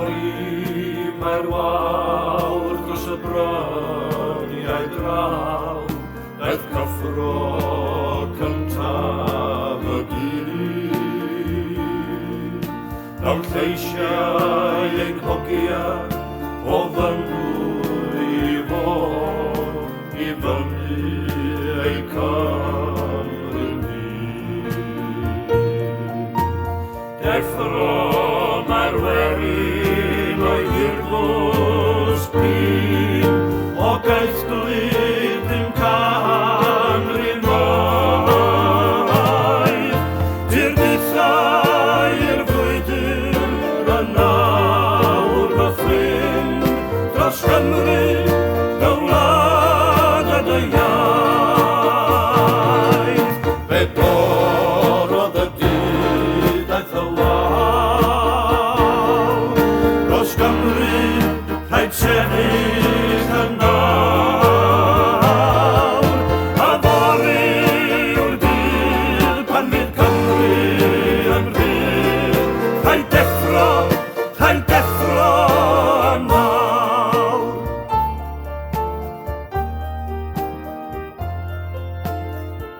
Sori mae'r wawr dros y bryniau draw, daeth cyffro cyntaf y dydd. Dawn lleisiau ein hogia o fynwy i fod i fyny ei Cymru ni. Deffro mae'r werin o'i hirfws byd, o gaeth glyd dim canrif maith. Dirdythau i'r frwydr y nawr fy ffrind, dros Gymru, dy wlad a dy iaith. Fe dorodd y dydd aeth y wawr, dros Gymru rhaid sefyll yn nawr. A fory yw'r dydd pan fydd Cymru yn rhydd, rhaid deffro yn nawr.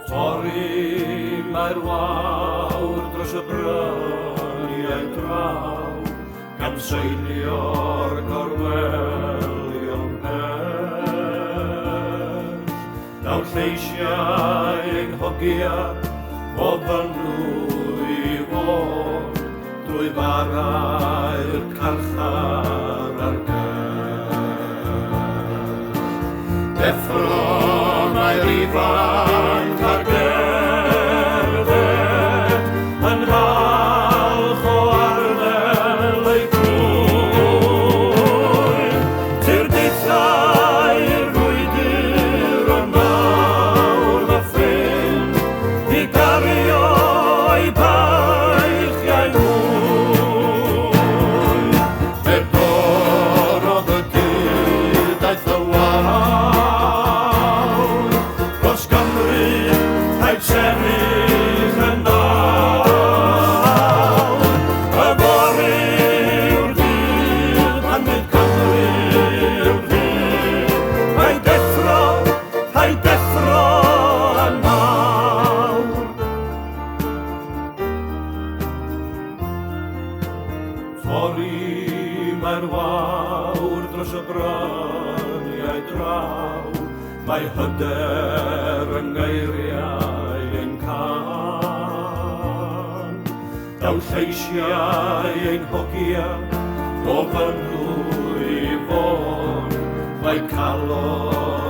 Sori mae'r wawr dros y bryniau draw, gan seinio'r gorwelion bell. Daw lleisiau ein hogia o fynwy i fod, drwy farau'r carchar a'r gell. Deffro mae'r ifanc a'r gerdded, yn falch o arddel ei grwyn. Dirdythau i'r frwydr y nawr fy ffrind, i gario ei baichiau mwy. Fe dorodd y dydd aeth y wawr, dros Gymru rhaid sefyll yn nawr. Y fory yw'r dydd pan fydd Cymru yn rhydd, rhaid deffro yn nawr. Sori mae'r wawr dros y bryniau draw, mae hyder yng ngeiriau ein can. Daw lleisiau ein hogia o fynwy i fod, mae calon